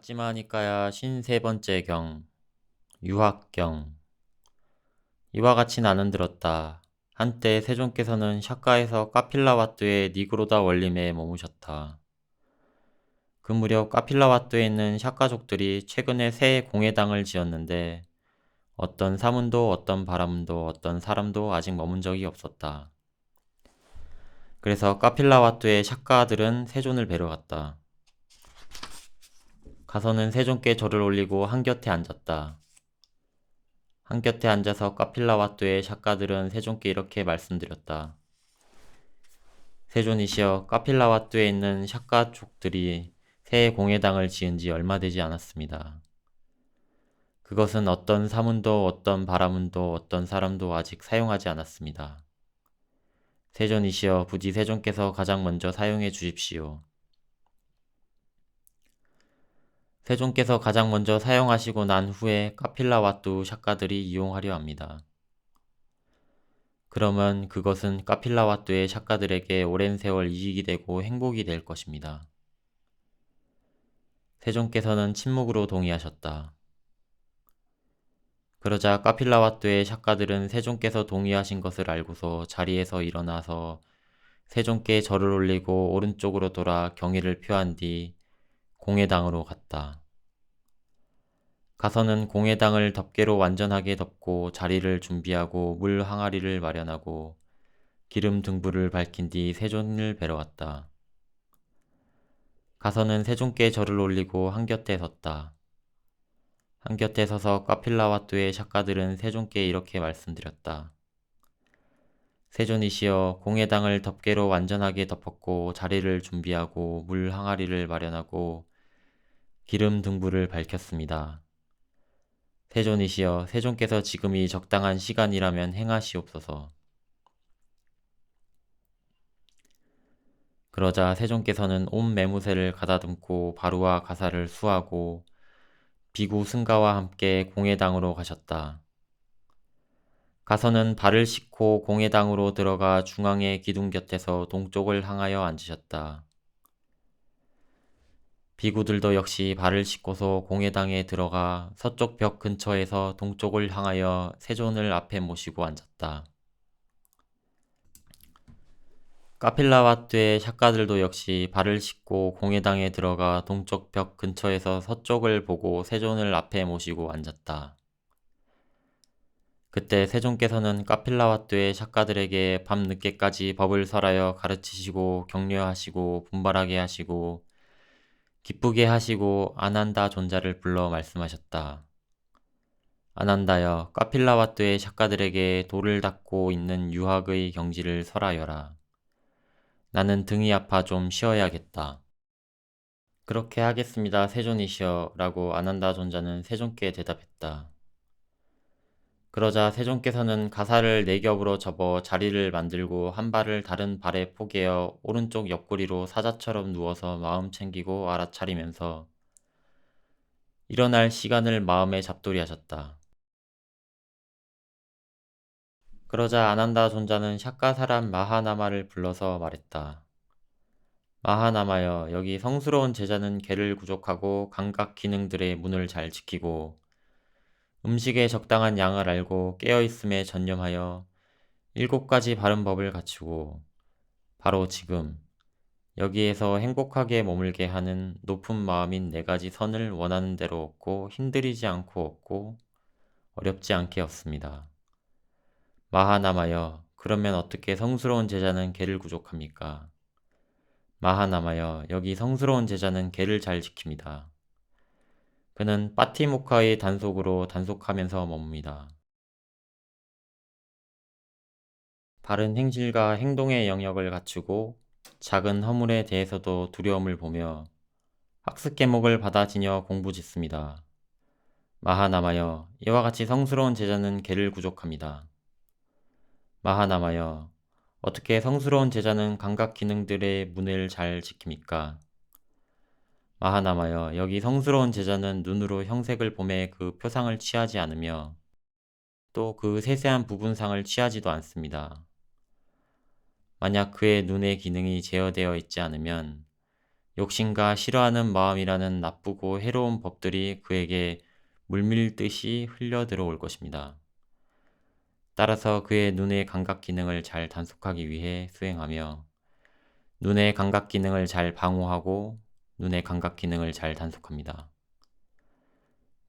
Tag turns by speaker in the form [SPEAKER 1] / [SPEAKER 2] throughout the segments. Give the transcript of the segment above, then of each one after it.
[SPEAKER 1] 같지마 하니까야 53번째 경, 유학경. 이와 같이 나는 들었다. 한때 세종께서는 샤카에서 카필라와뚜의 니그로다 원림에 머무셨다. 그 무렵 카필라와뚜에 있는 샤카족들이 최근에 새 공회당을 지었는데 어떤 사문도 어떤 바라문도 어떤 사람도 아직 머문 적이 없었다. 그래서 카필라와뚜의 샤카들은 세존을 뵈러 갔다. 가서는 세존께 절을 올리고 한곁에 앉았다. 한곁에 앉아서 카필라와뚜의 샤카들은 세존께 이렇게 말씀드렸다. 세존이시여, 카필라와뚜에 있는 샤카족들이 새 공회당을 지은 지 얼마 되지 않았습니다. 그것은 어떤 사문도 어떤 바라문도 어떤 사람도 아직 사용하지 않았습니다. 세존이시여, 부디 세존께서 가장 먼저 사용해 주십시오. 세존께서 가장 먼저 사용하시고 난 후에 카필라와뚜 샤카들이 이용하려 합니다. 그러면 그것은 카필라와뚜의 샤카들에게 오랜 세월 이익이 되고 행복이 될 것입니다. 세종께서는 침묵으로 동의하셨다. 그러자 카필라와뚜의 샤카들은 세종께서 동의하신 것을 알고서 자리에서 일어나서 세종께 절을 올리고 오른쪽으로 돌아 경의를 표한 뒤 공회당으로 갔다. 가서는 공회당을 덮개로 완전하게 덮고 자리를 준비하고 물 항아리를 마련하고 기름 등불을 밝힌 뒤 세존을 뵈러 갔다. 가서는 세존께 절을 올리고 한곁에 섰다. 한곁에 서서 카필라와뚜의 샤카들은 세존께 이렇게 말씀드렸다. 세존이시여, 공회당을 덮개로 완전하게 덮었고 자리를 준비하고 물 항아리를 마련하고 기름 등불을 밝혔습니다. 세존이시여, 세존께서 지금이 적당한 시간이라면 행하시옵소서. 그러자 세종께서는 온 매무새를 가다듬고 바루와 가사를 수하고 비구 승가와 함께 공회당으로 가셨다. 가서는 발을 씻고 공회당으로 들어가 중앙의 기둥 곁에서 동쪽을 향하여 앉으셨다. 비구들도 역시 발을 씻고서 공회당에 들어가 서쪽 벽 근처에서 동쪽을 향하여 세존을 앞에 모시고 앉았다. 카필라와뚜의 샤카들도 역시 발을 씻고 공회당에 들어가 동쪽 벽 근처에서 서쪽을 보고 세존을 앞에 모시고 앉았다. 그때 세존께서는 카필라와뚜의 샤카들에게 밤늦게까지 법을 설하여 가르치시고 격려하시고 분발하게 하시고 기쁘게 하시고 아난다 존자를 불러 말씀하셨다. 아난다여, 카필라와뚜의 샤카들에게 돌을 닦고 있는 유학의 경지를 설하여라. 나는 등이 아파 좀 쉬어야겠다. 그렇게 하겠습니다, 세존이시여 라고 아난다 존자는 세존께 대답했다. 그러자 세존께서는 가사를 4겹으로 접어 자리를 만들고 한 발을 다른 발에 포개어 오른쪽 옆구리로 사자처럼 누워서 마음 챙기고 알아차리면서 일어날 시간을 마음에 잡돌이하셨다. 그러자 아난다 존자는 샤카 사람 마하나마를 불러서 말했다. 마하나마여, 여기 성스러운 제자는 개를 구족하고 감각 기능들의 문을 잘 지키고 음식의 적당한 양을 알고 깨어있음에 전념하여 7가지 바른 법을 갖추고 바로 지금 여기에서 행복하게 머물게 하는 높은 마음인 4가지 선을 원하는 대로 얻고 힘들이지 않고 얻고 어렵지 않게 얻습니다. 마하나마여, 그러면 어떻게 성스러운 제자는 개를 구족합니까? 마하나마여, 여기 성스러운 제자는 개를 잘 지킵니다. 그는 파티모카의 단속으로 단속하면서 머뭅니다. 바른 행실과 행동의 영역을 갖추고 작은 허물에 대해서도 두려움을 보며 학습 계목을 받아 지녀 공부 짓습니다. 마하나마여, 이와 같이 성스러운 제자는 개를 구족합니다. 마하나마여, 어떻게 성스러운 제자는 감각 기능들의 문을 잘 지킵니까? 마하나마여, 여기 성스러운 제자는 눈으로 형색을 보매 그 표상을 취하지 않으며 또 그 세세한 부분상을 취하지도 않습니다. 만약 그의 눈의 기능이 제어되어 있지 않으면 욕심과 싫어하는 마음이라는 나쁘고 해로운 법들이 그에게 물밀듯이 흘려 들어올 것입니다. 따라서 그의 눈의 감각 기능을 잘 단속하기 위해 수행하며 눈의 감각 기능을 잘 방어하고 눈의 감각 기능을 잘 단속합니다.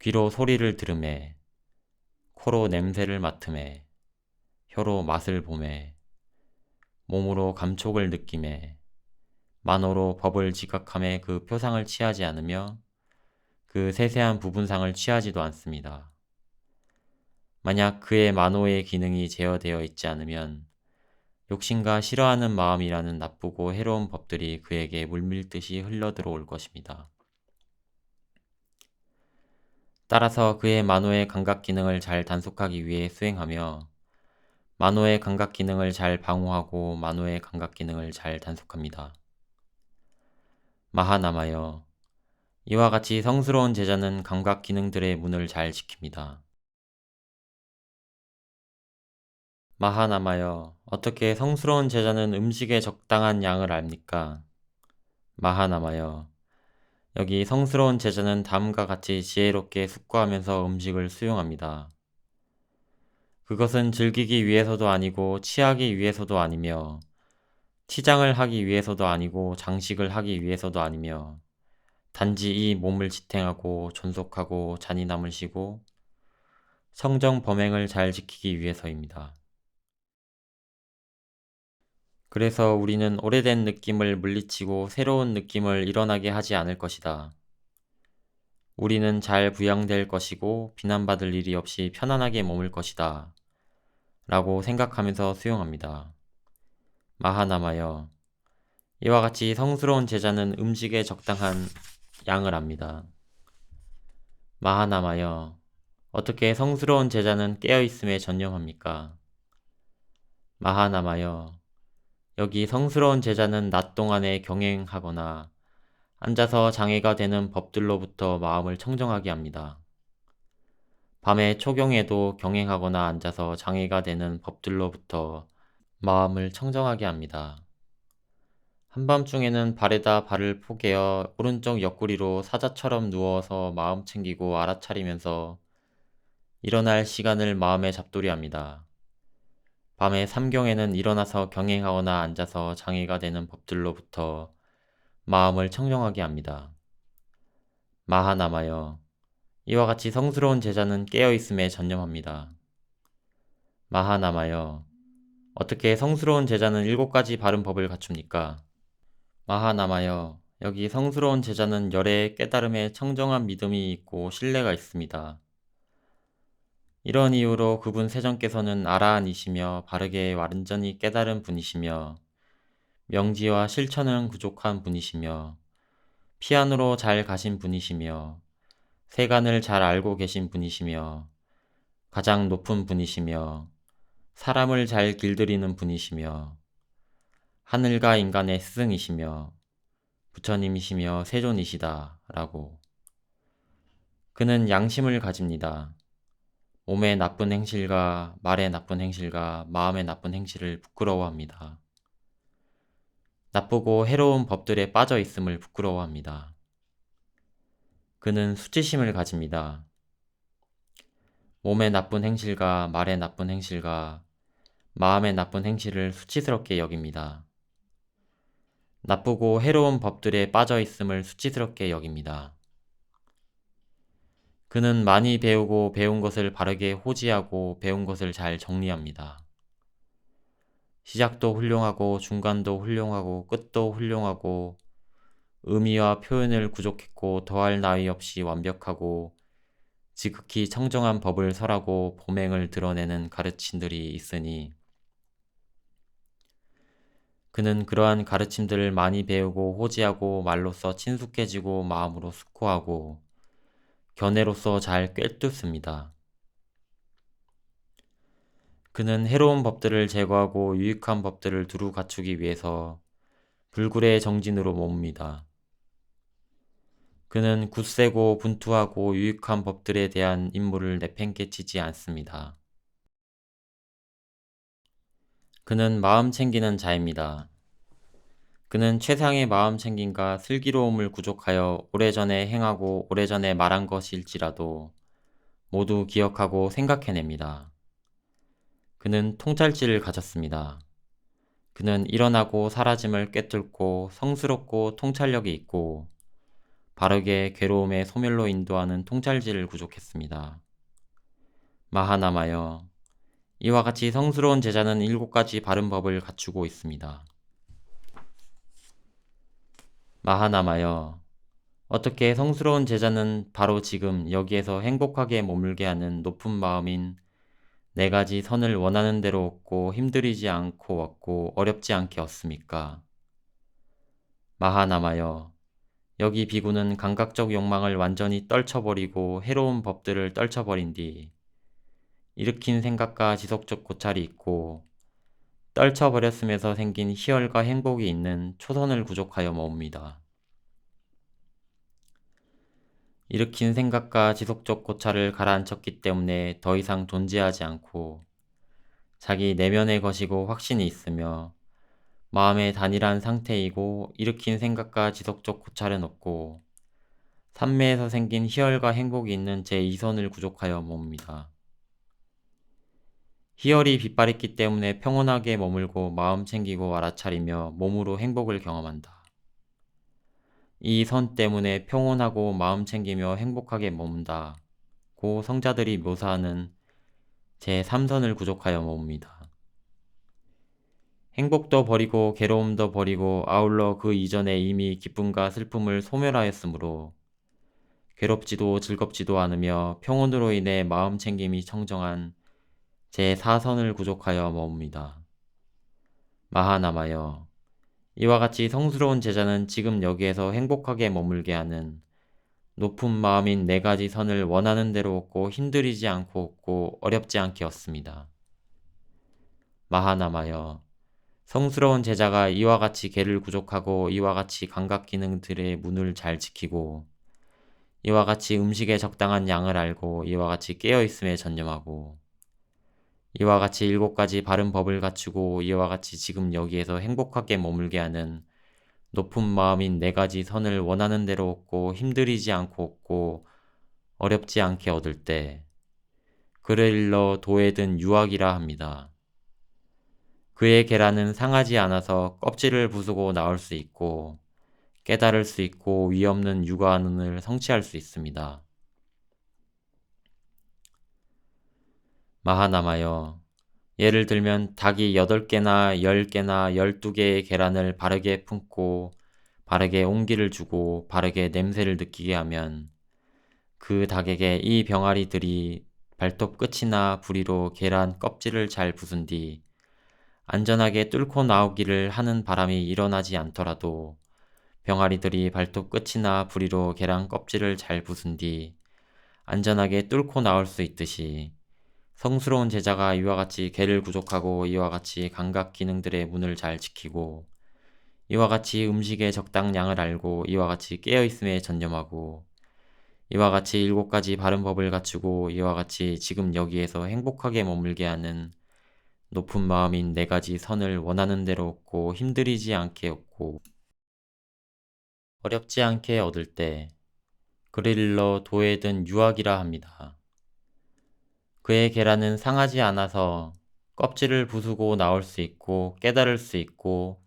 [SPEAKER 1] 귀로 소리를 들음에, 코로 냄새를 맡음에, 혀로 맛을 보매, 몸으로 감촉을 느낌에, 만호로 법을 지각함에 그 표상을 취하지 않으며 그 세세한 부분상을 취하지도 않습니다. 만약 그의 만호의 기능이 제어되어 있지 않으면 욕심과 싫어하는 마음이라는 나쁘고 해로운 법들이 그에게 물밀듯이 흘러들어올 것입니다. 따라서 그의 만호의 감각 기능을 잘 단속하기 위해 수행하며 만호의 감각 기능을 잘 방어하고 만호의 감각 기능을 잘 단속합니다. 마하나마여, 이와 같이 성스러운 제자는 감각 기능들의 문을 잘 지킵니다. 마하나마여, 어떻게 성스러운 제자는 음식의 적당한 양을 압니까? 마하나마여, 여기 성스러운 제자는 다음과 같이 지혜롭게 숙고하면서 음식을 수용합니다. 그것은 즐기기 위해서도 아니고 취하기 위해서도 아니며 치장을 하기 위해서도 아니고 장식을 하기 위해서도 아니며 단지 이 몸을 지탱하고 존속하고 잔인함을 쉬고 성정 범행을 잘 지키기 위해서입니다. 그래서 우리는 오래된 느낌을 물리치고 새로운 느낌을 일어나게 하지 않을 것이다. 우리는 잘 부양될 것이고 비난받을 일이 없이 편안하게 머물 것이다. 라고 생각하면서 수용합니다. 마하나마여, 이와 같이 성스러운 제자는 음식에 적당한 양을 압니다. 마하나마여, 어떻게 성스러운 제자는 깨어있음에 전념합니까? 마하나마여, 여기 성스러운 제자는 낮 동안에 경행하거나 앉아서 장애가 되는 법들로부터 마음을 청정하게 합니다. 밤에 초경에도 경행하거나 앉아서 장애가 되는 법들로부터 마음을 청정하게 합니다. 한밤중에는 발에다 발을 포개어 오른쪽 옆구리로 사자처럼 누워서 마음 챙기고 알아차리면서 일어날 시간을 마음에 잡돌이합니다. 밤에 삼경에는 일어나서 경행하거나 앉아서 장애가 되는 법들로부터 마음을 청정하게 합니다. 마하나마여, 이와 같이 성스러운 제자는 깨어있음에 전념합니다. 마하나마여, 어떻게 성스러운 제자는 7가지 바른 법을 갖춥니까? 마하나마여, 여기 성스러운 제자는 열의 깨달음에 청정한 믿음이 있고 신뢰가 있습니다. 이런 이유로 그분 세존께서는 아라한이시며 바르게 완전히 깨달은 분이시며 명지와 실천은 부족한 분이시며 피안으로 잘 가신 분이시며 세간을 잘 알고 계신 분이시며 가장 높은 분이시며 사람을 잘 길들이는 분이시며 하늘과 인간의 스승이시며 부처님이시며 세존이시다 라고. 그는 양심을 가집니다. 몸의 나쁜 행실과 말의 나쁜 행실과 마음의 나쁜 행실을 부끄러워합니다. 나쁘고 해로운 법들에 빠져 있음을 부끄러워합니다. 그는 수치심을 가집니다. 몸의 나쁜 행실과 말의 나쁜 행실과 마음의 나쁜 행실을 수치스럽게 여깁니다. 나쁘고 해로운 법들에 빠져 있음을 수치스럽게 여깁니다. 그는 많이 배우고 배운 것을 바르게 호지하고 배운 것을 잘 정리합니다. 시작도 훌륭하고 중간도 훌륭하고 끝도 훌륭하고 의미와 표현을 구족했고 더할 나위 없이 완벽하고 지극히 청정한 법을 설하고 범행을 드러내는 가르침들이 있으니 그는 그러한 가르침들을 많이 배우고 호지하고 말로써 친숙해지고 마음으로 숙고하고 견해로서 잘 꿰뚫습니다. 그는 해로운 법들을 제거하고 유익한 법들을 두루 갖추기 위해서 불굴의 정진으로 머뭅니다. 그는 굳세고 분투하고 유익한 법들에 대한 임무를 내팽개 치지 않습니다. 그는 마음 챙기는 자입니다. 그는 최상의 마음 챙김과 슬기로움을 구족하여 오래전에 행하고 오래전에 말한 것일지라도 모두 기억하고 생각해냅니다. 그는 통찰지를 가졌습니다. 그는 일어나고 사라짐을 꿰뚫고 성스럽고 통찰력이 있고 바르게 괴로움의 소멸로 인도하는 통찰지를 구족했습니다. 마하나마여, 이와 같이 성스러운 제자는 7가지 바른 법을 갖추고 있습니다. 마하나마여, 어떻게 성스러운 제자는 바로 지금 여기에서 행복하게 머물게 하는 높은 마음인 4가지 선을 원하는 대로 얻고 힘들이지 않고 얻고 어렵지 않게 얻습니까? 마하나마여, 여기 비구는 감각적 욕망을 완전히 떨쳐버리고 해로운 법들을 떨쳐버린 뒤 일으킨 생각과 지속적 고찰이 있고 떨쳐버렸음에서 생긴 희열과 행복이 있는 초선을 구족하여 머뭅니다. 일으킨 생각과 지속적 고찰을 가라앉혔기 때문에 더 이상 존재하지 않고 자기 내면의 것이고 확신이 있으며 마음의 단일한 상태이고 일으킨 생각과 지속적 고찰은 없고 삼매에서 생긴 희열과 행복이 있는 제2선을 구족하여 머뭅니다. 희열이 빛발했기 때문에 평온하게 머물고 마음 챙기고 알아차리며 몸으로 행복을 경험한다. 이 선 때문에 평온하고 마음 챙기며 행복하게 머문다. 고 성자들이 묘사하는 제3선을 구족하여 머뭅니다. 행복도 버리고 괴로움도 버리고 아울러 그 이전에 이미 기쁨과 슬픔을 소멸하였으므로 괴롭지도 즐겁지도 않으며 평온으로 인해 마음 챙김이 청정한 제4선을 구족하여 머뭅니다. 마하나마여, 이와 같이 성스러운 제자는 지금 여기에서 행복하게 머물게 하는 높은 마음인 4가지 선을 원하는 대로 얻고 힘들이지 않고 얻고 어렵지 않게 얻습니다. 마하나마여, 성스러운 제자가 이와 같이 계를 구족하고 이와 같이 감각 기능들의 문을 잘 지키고 이와 같이 음식의 적당한 양을 알고 이와 같이 깨어있음에 전념하고 이와 같이 7가지 바른 법을 갖추고 이와 같이 지금 여기에서 행복하게 머물게 하는 높은 마음인 4가지 선을 원하는 대로 얻고 힘들이지 않고 얻고 어렵지 않게 얻을 때 그를 일러 도에 든 유학이라 합니다. 그의 계란은 상하지 않아서 껍질을 부수고 나올 수 있고 깨달을 수 있고 위없는 육아안을 성취할 수 있습니다. 마하나마여, 예를 들면 닭이 8개나 10개나 12개의 계란을 바르게 품고 바르게 온기를 주고 바르게 냄새를 느끼게 하면 그 닭에게 이 병아리들이 발톱 끝이나 부리로 계란 껍질을 잘 부순 뒤 안전하게 뚫고 나오기를 하는 바람이 일어나지 않더라도 병아리들이 발톱 끝이나 부리로 계란 껍질을 잘 부순 뒤 안전하게 뚫고 나올 수 있듯이 성스러운 제자가 이와 같이 계를 구족하고 이와 같이 감각 기능들의 문을 잘 지키고 이와 같이 음식의 적당량을 알고 이와 같이 깨어있음에 전념하고 이와 같이 7가지 바른 법을 갖추고 이와 같이 지금 여기에서 행복하게 머물게 하는 높은 마음인 4가지 선을 원하는 대로 얻고 힘들이지 않게 얻고 어렵지 않게 얻을 때 그를 일러 도에 든 유학이라 합니다. 그의 계란은 상하지 않아서 껍질을 부수고 나올 수 있고 깨달을 수 있고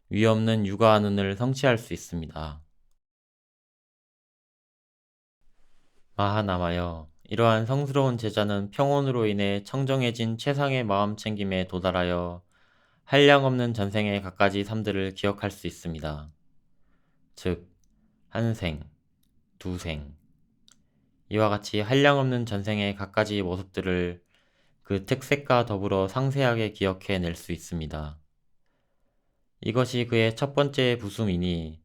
[SPEAKER 1] 위없는 육아안운을 성취할 수 있습니다. 마하나마여, 이러한 성스러운 제자는 평온으로 인해 청정해진 최상의 마음 챙김에 도달하여 한량없는 전생의 갖가지 삶들을 기억할 수 있습니다. 즉, 한 생, 두 생, 이와 같이 한량없는 전생의 갖가지 모습들을 그 특색과 더불어 상세하게 기억해 낼 수 있습니다. 이것이 그의 첫 번째 부수이니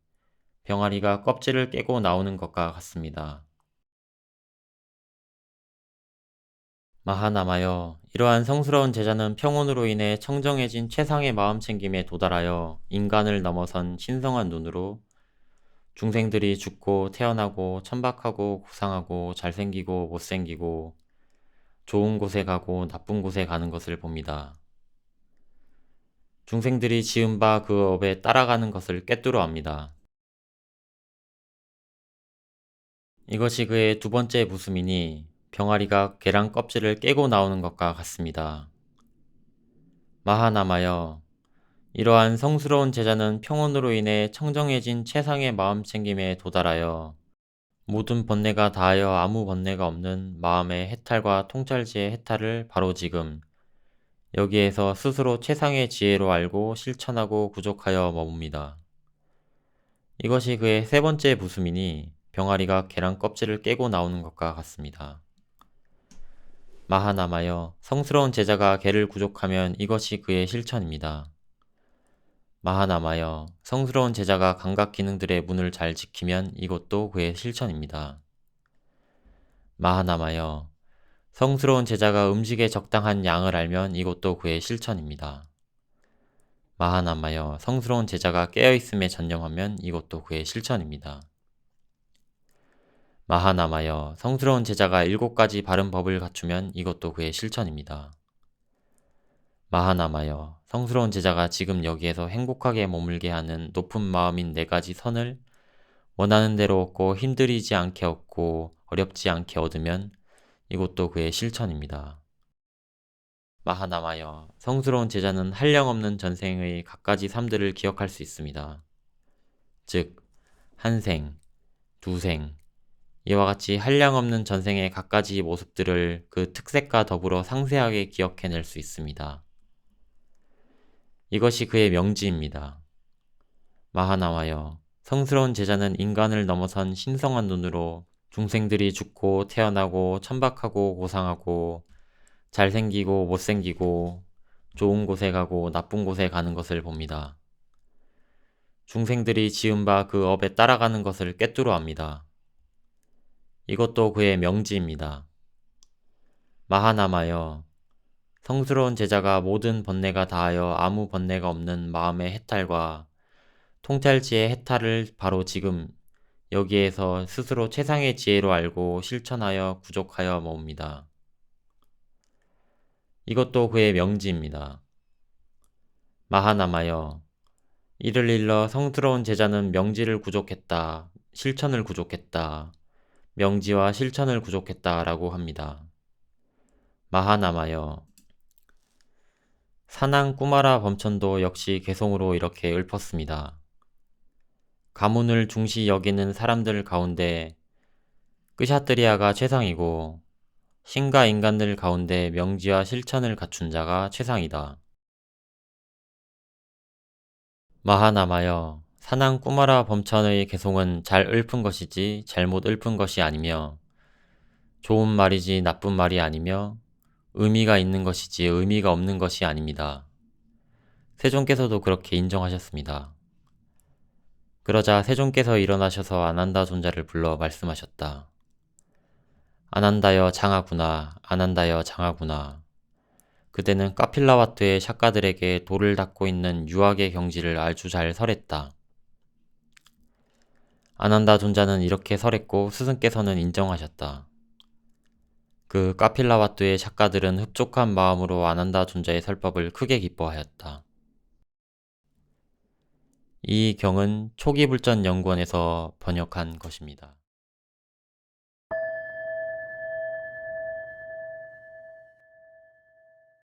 [SPEAKER 1] 병아리가 껍질을 깨고 나오는 것과 같습니다. 마하나마여, 이러한 성스러운 제자는 평온으로 인해 청정해진 최상의 마음 챙김에 도달하여 인간을 넘어선 신성한 눈으로 중생들이 죽고 태어나고 천박하고 고상하고 잘생기고 못생기고 좋은 곳에 가고 나쁜 곳에 가는 것을 봅니다. 중생들이 지은 바 그 업에 따라가는 것을 꿰뚫어 압니다. 이것이 그의 두 번째 부수이니 병아리가 계란 껍질을 깨고 나오는 것과 같습니다. 마하나마여, 이러한 성스러운 제자는 평온으로 인해 청정해진 최상의 마음챙김에 도달하여 모든 번뇌가 다하여 아무 번뇌가 없는 마음의 해탈과 통찰지의 해탈을 바로 지금 여기에서 스스로 최상의 지혜로 알고 실천하고 구족하여 머뭅니다. 이것이 그의 세 번째 부수이니 병아리가 계란 껍질을 깨고 나오는 것과 같습니다. 마하나마여, 성스러운 제자가 개를 구족하면 이것이 그의 실천입니다. 마하나마여, 성스러운 제자가 감각 기능들의 문을 잘 지키면 이것도 그의 실천입니다. 마하나마여, 성스러운 제자가 음식의 적당한 양을 알면 이것도 그의 실천입니다. 마하나마여, 성스러운 제자가 깨어있음에 전념하면 이것도 그의 실천입니다. 마하나마여, 성스러운 제자가 7가지 바른 법을 갖추면 이것도 그의 실천입니다. 마하나마여, 성스러운 제자가 지금 여기에서 행복하게 머물게 하는 높은 마음인 4가지 선을 원하는 대로 얻고 힘들이지 않게 얻고 어렵지 않게 얻으면 이것도 그의 실천입니다. 마하나마여, 성스러운 제자는 한량없는 전생의 갖가지 삶들을 기억할 수 있습니다. 즉, 한 생, 두 생, 이와 같이 한량없는 전생의 갖가지 모습들을 그 특색과 더불어 상세하게 기억해낼 수 있습니다. 이것이 그의 명지입니다. 마하나마여, 성스러운 제자는 인간을 넘어선 신성한 눈으로 중생들이 죽고 태어나고 천박하고 고상하고 잘생기고 못생기고 좋은 곳에 가고 나쁜 곳에 가는 것을 봅니다. 중생들이 지은 바 그 업에 따라가는 것을 꿰뚫어 압니다. 이것도 그의 명지입니다. 마하나마여, 성스러운 제자가 모든 번뇌가 다하여 아무 번뇌가 없는 마음의 해탈과 통찰지의 해탈을 바로 지금 여기에서 스스로 최상의 지혜로 알고 실천하여 구족하여 머뭅니다. 이것도 그의 명지입니다. 마하나마여, 이를 일러 성스러운 제자는 명지를 구족했다, 실천을 구족했다, 명지와 실천을 구족했다 라고 합니다. 마하나마여, 사낭 꾸마라 범천도 역시 개송으로 이렇게 읊었습니다. 가문을 중시 여기는 사람들 가운데 끄샤뜨리아가 최상이고 신과 인간들 가운데 명지와 실천을 갖춘 자가 최상이다. 마하나마여, 사낭 꾸마라 범천의 개송은 잘 읊은 것이지 잘못 읊은 것이 아니며 좋은 말이지 나쁜 말이 아니며 의미가 있는 것이지 의미가 없는 것이 아닙니다. 세존께서도 그렇게 인정하셨습니다. 그러자 세존께서 일어나셔서 아난다 존자를 불러 말씀하셨다. 아난다여 장하구나, 아난다여 장하구나. 그대는 카필라와트의 샤가들에게 돌을 닦고 있는 유학의 경지를 아주 잘 설했다. 아난다 존자는 이렇게 설했고 스승께서는 인정하셨다. 그 카필라와트의 샤가들은 흡족한 마음으로 아난다 존자의 설법을 크게 기뻐하였다. 이 경은 초기불전연구원에서 번역한 것입니다.